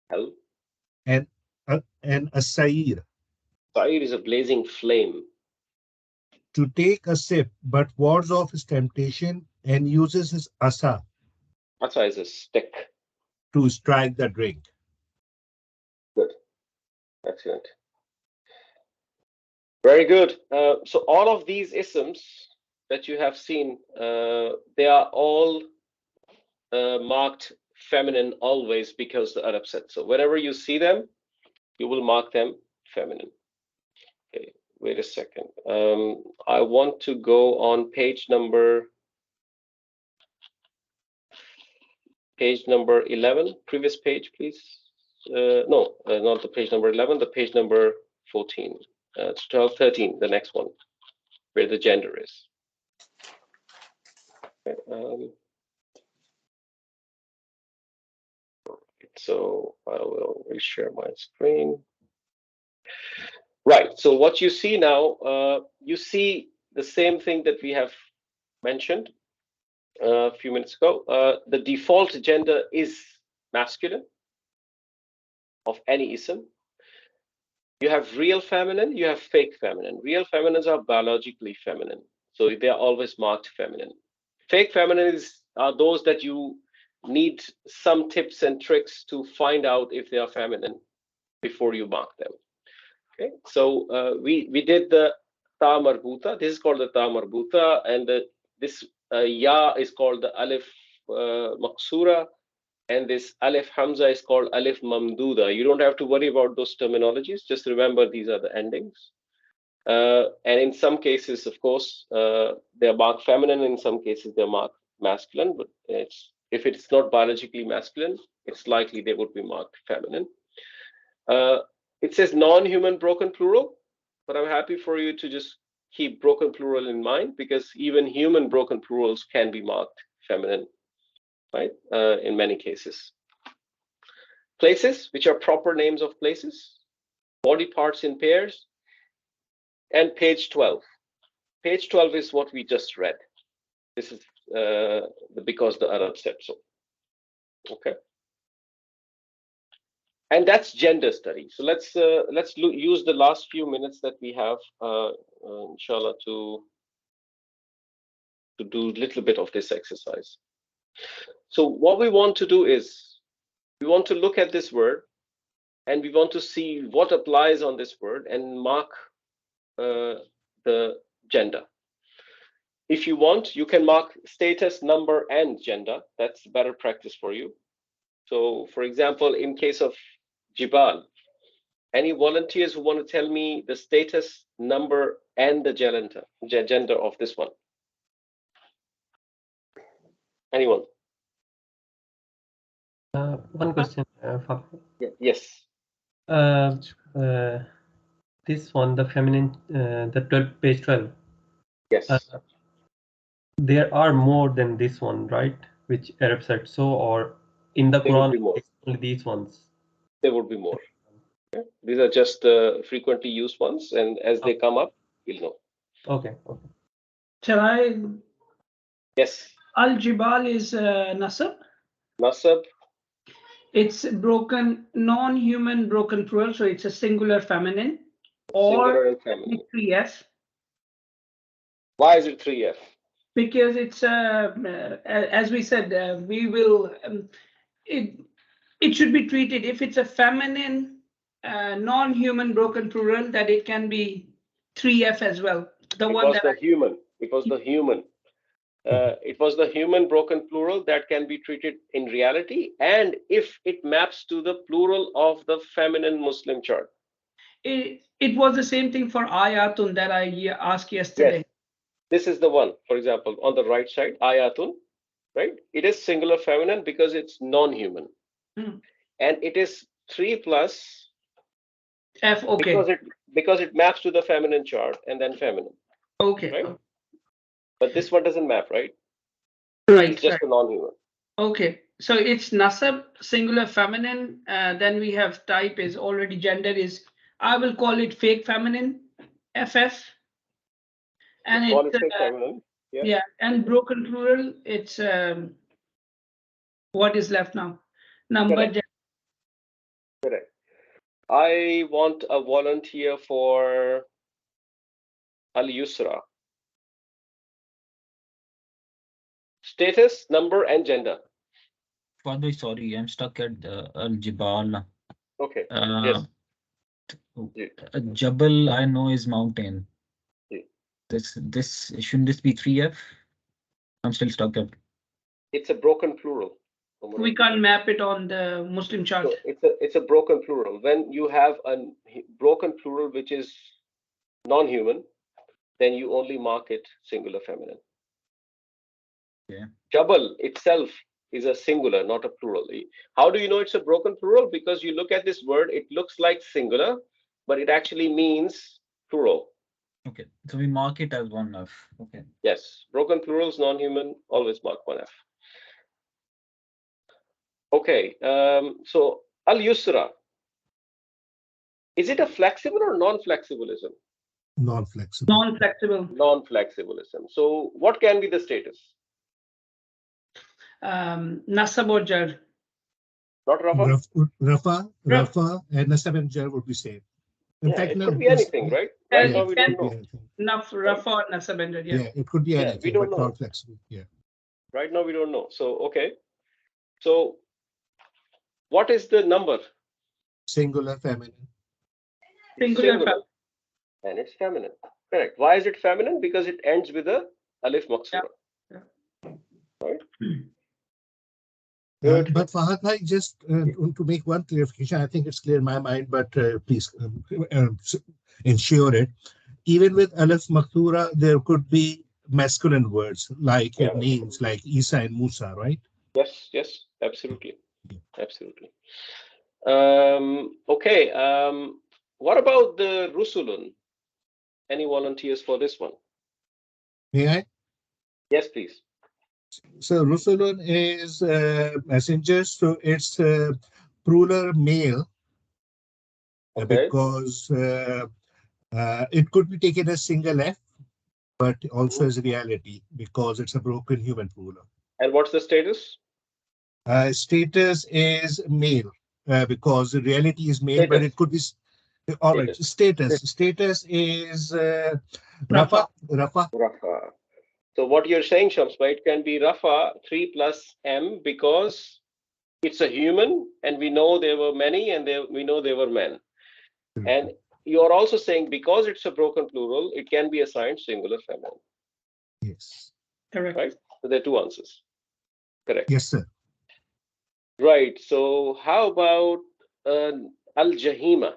Hell. and a sair Fire is a blazing flame. to take a sip, but wards off his temptation and uses his asa Asa is a stick. to strike the drink. Good. Excellent. Very good. So all of these isms that you have seen, they are all marked feminine always because the Arab said so. Whenever you see them, you will mark them feminine. Okay, wait a second. I want to go on page number 11. Previous page, please. No, not the page number 11. The page number 14. It's 12, 13. The next one, where the gender is. Okay, so I will reshare my screen. Right. So what you see now, you see the same thing that we have mentioned a few minutes ago. The default gender is masculine of any ism. You have real feminine, you have fake feminine. Real feminines are biologically feminine, so they are always marked feminine. Fake feminines are those that you need some tips and tricks to find out if they are feminine before you mark them. Okay, so we did the ta marbuta. This is called the ta marbuta, and this ya is called the alif maksura, and this alif hamza is called alif mamduda. You don't have to worry about those terminologies. Just remember these are the endings. And in some cases, of course, they are marked feminine. In some cases, they're marked masculine. But if it's not biologically masculine, it's likely they would be marked feminine. It says non-human broken plural, but I'm happy for you to just keep broken plural in mind, because even human broken plurals can be marked feminine, right? In many cases. Places, which are proper names of places, body parts in pairs, and page 12. Page 12 is what we just read. This is because the Arab said so. Okay. And that's gender study. So let's use the last few minutes that we have, inshallah, to do a little bit of this exercise. So what we want to do is we want to look at this word and we want to see what applies on this word and mark the gender. If you want, you can mark status, number, and gender. That's better practice for you. So, for example, in case of Jibal, any volunteers who want to tell me the status, number, and the gender of this one? Anyone? One question, Fahd. Yes. This one, the feminine, the page 12. Yes. There are more than this one, right? Which Arab said so, or in the There would Quran, be more. it's only these ones. There would be more. Okay. These are just frequently used ones, and as they come up, you'll know. Okay. Okay. Shall I? Yes. Al-Jibal is Nasab. Nasab. It's broken, non-human broken plural, so it's a singular feminine. Singular Or and feminine. 3F. Why is it 3F? Because it's as we said, we will it should be treated, if it's a feminine non-human broken plural, that it can be 3F as well. The one that human. It was the human. It was the human broken plural that can be treated in reality, and if it maps to the plural of the feminine Muslim chart. It was the same thing for ayatun that I asked yesterday. Yes. This is the one, for example, on the right side, ayatun, right? It is singular feminine because it's non-human. And it is 3 plus F, okay. Because it maps to the feminine chart and then feminine. Okay. Right? But this one doesn't map, right? Right. It's just a non-human. Okay. So it's nasab, singular feminine. Then we have type is already gender is, I will call it fake feminine, FF. And it's fake feminine. Yeah, and broken plural, it's what is left now? Number. Correct. I want a volunteer for Al-Yusra. Status, number, and gender. Father, sorry, I'm stuck at Al-Jibal. Okay. Yes. Jabal, I know, is mountain. Yeah. This shouldn't this be 3F? I'm still stuck at. It's a broken plural. We can't map it on the Muslim chart. So it's a broken plural. When you have a broken plural which is non-human, then you only mark it singular feminine. Yeah. Jabal itself is a singular, not a plural. How do you know it's a broken plural? Because you look at this word, it looks like singular, but it actually means plural. Okay, so we mark it as 1F. Okay. Yes, broken plurals, non-human, always mark 1F. Okay, so Al-Yusra, is it a flexible or non-flexibilism? Non-flexible. Non-flexible. Non-flexibilism. So what can be the status? Nasab or jar. Not Rafa? Rafa, and Nasab and Jar would be same. In fact, it could be anything, right? Right now we don't know. Rafa or Nasab and jar. Yeah, it could be anything, we don't but know. non-flexible. Yeah. Right now we don't know. So, okay. So what is the number? Singular feminine. Singular. And it's feminine. Correct. Why is it feminine? Because it ends with a alif maksura. Yeah. Right? But Fahad Bhai, just to make one clarification, I think it's clear in my mind, but please ensure it. Even with alif maksura, there could be masculine words like names like Isa and Musa, right? Yes, yes, absolutely. Absolutely. Okay. What about the Rusulun? Any volunteers for this one? May I? Yes, please. So Rusulun is messengers, so it's plural male because it could be taken as single F, but also as reality because it's a broken human plural. And what's the status? Status is male because the reality is male, but it could be all right. Status is Rafa. So what you're saying, Shamsma, it can be Rafa 3 plus M because it's a human, and we know there were many, and we know there were men. And you are also saying because it's a broken plural, it can be assigned singular feminine. Yes. Correct. Right? So there are two answers. Correct. Yes, sir. Right. So how about al-jahima?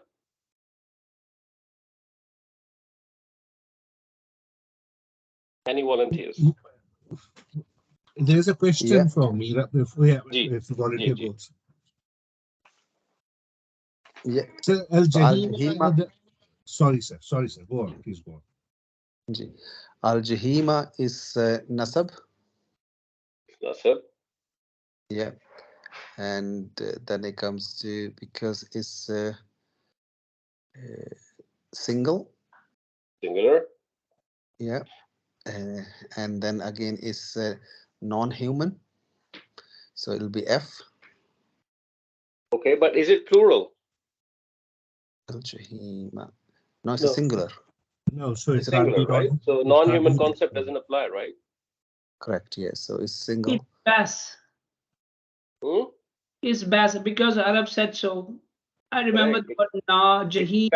Any volunteers? There's a question for me if volunteer Ji. goes. Yeah. Sir, Al-Jahima. Sorry, sir. Go on. Please go on. Al-Jahima is nasab. Nasab. Yeah. And then it comes to, because it's singular. Yeah. And then again it's non-human. So it'll be F. Okay, but is it plural? Al-Jahima. No, it's a singular. No, so it's singular, right? So non-human concept doesn't apply, right? Correct. Yes. So it's single. It's bas. It's bas because Arab said so. I remember the word na, jahim.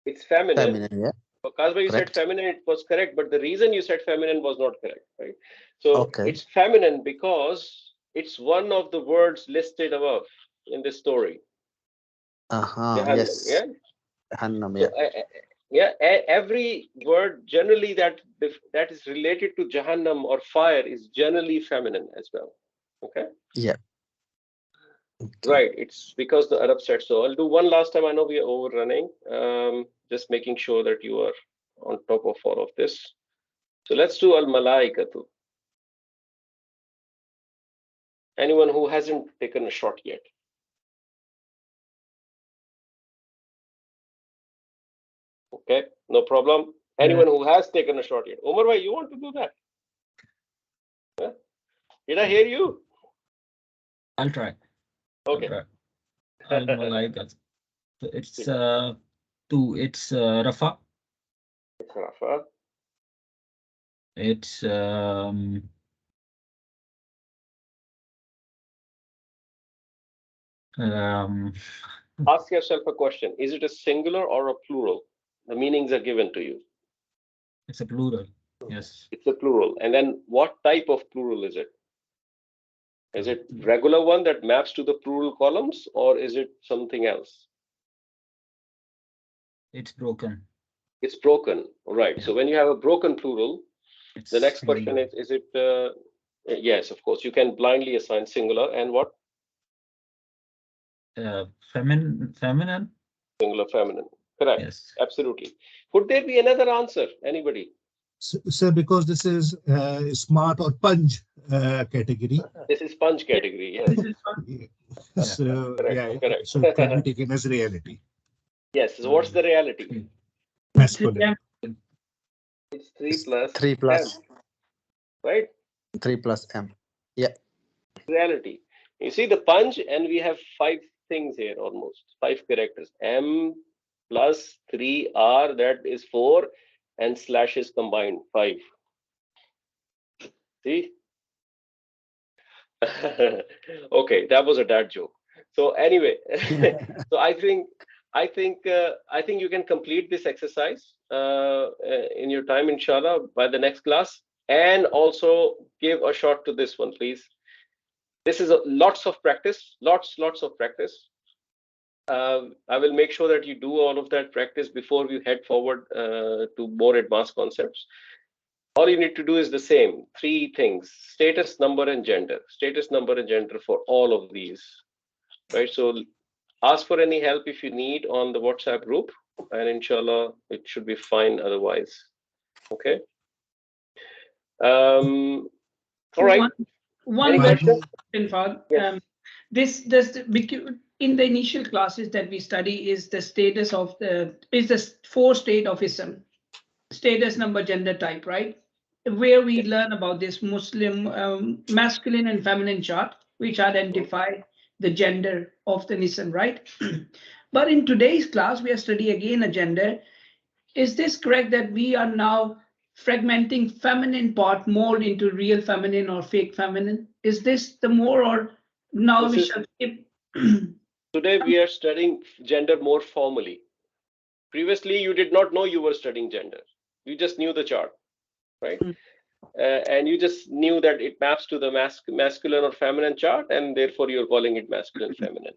It's feminine. Yeah. Kazba, you said feminine, it was correct, but the reason you said feminine was not correct, right? So it's feminine because it's one of the words listed above in this story. Yes. Yeah. Jahannam, yeah. Every word generally that is related to Jahannam or fire is generally feminine as well. Okay. Yeah. Right. It's because the Arab said so. I'll do one last time. I know we are overrunning. Just making sure that you are on top of all of this. So let's do al-malaikatu. Anyone who hasn't taken a shot yet? Okay, no problem. Anyone who has taken a shot yet? Omar, why you want to do that? Huh? Did I hear you? I'll try. Okay. Al-malaikatu. It's two. It's Rafa. It's Rafa. It's Ask yourself a question. Is it a singular or a plural? The meanings are given to you. It's a plural. Yes. It's a plural. And then what type of plural is it? Is it regular one that maps to the plural columns, or is it something else? It's broken. It's broken. Right. Yeah. So when you have a broken plural, it's the next singular. question is it yes, of course, you can blindly assign singular and what? Feminine. Singular feminine. Correct. Yes. Absolutely. Could there be another answer? Anybody? Sir, because this is smart or punch category. This is punch category, yes. So, correct. So it can be taken as reality. Yes. So what's the reality? Masculine. It's 3 plus 3 plus M. Right? 3 plus M. Yeah. Reality. You see the punch, and we have 5 things here, almost 5 characters. M plus 3 R, that is 4, and slashes combined 5. See? Okay, that was a dad joke. So anyway, so I think you can complete this exercise in your time, inshallah, by the next class, and also give a shot to this one, please. This is lots of practice, lots of practice. I will make sure that you do all of that practice before we head forward to more advanced concepts. All you need to do is the same 3 things: status, number, and gender. Status, number, and gender for all of these, right? So ask for any help if you need on the WhatsApp group, and inshallah it should be fine otherwise. Okay. All right. One question, yes. This in the initial classes that we study is the status of the 4 state of Islam: status, number, gender, type, right? Where we learn about this Muslim masculine and feminine chart, which identify the gender of the Nissan, right? But in today's class, we are studying again a gender. Is this correct that we are now fragmenting feminine part more into real feminine or fake feminine? Is this the more, or now we shall skip? Today we are studying gender more formally. Previously, you did not know you were studying gender. You just knew the chart, right? And you just knew that it maps to the masculine or feminine chart, and therefore you're calling it masculine, feminine.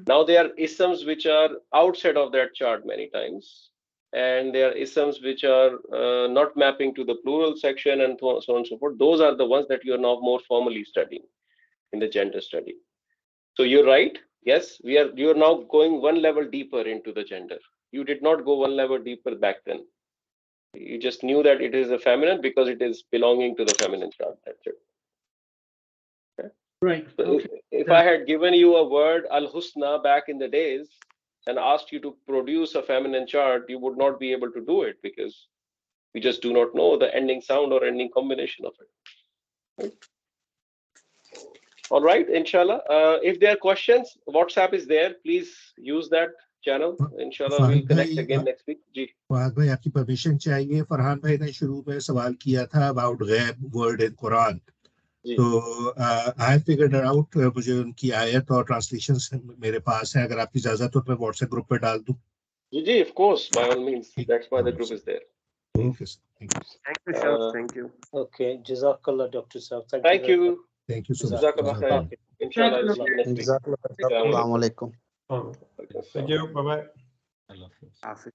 Now there are isms which are outside of that chart many times, and there are isms which are not mapping to the plural section and so on and so forth. Those are the ones that you are now more formally studying in the gender study. So you're right. Yes, you're now going one level deeper into the gender. You did not go one level deeper back then. You just knew that it is a feminine because it is belonging to the feminine chart. That's it. Okay? Right. So Okay. if I had given you a word al-husna back in the days and asked you to produce a feminine chart, you would not be able to do it because we just do not know the ending sound or ending combination of it. Right? All right, inshallah. If there are questions, WhatsApp is there. Please use that channel. Inshallah, we'll connect again next week. जी. फहद भाई आपकी permission चाहिए. फरहान भाई ने शुरू में सवाल किया था about गैब word in Quran. तो I figured it out. मुझे उनकी आयत और ट्रांसलेशंस मेरे पास है. अगर आपकी इजाजत हो तो मैं WhatsApp ग्रुप पे डाल दूं. जी, of course, by all means. That's why the group is there. Okay, sir. Thank you. Thank you, Shah. Thank you. Okay, Jazakallah, Dr. Sahab. Thank you. Thank you so much. Jazakallah khair. Inshallah, I'll see you next week. Assalamu alaikum. Thank you. Bye bye. Allah Hafiz. Hafiz.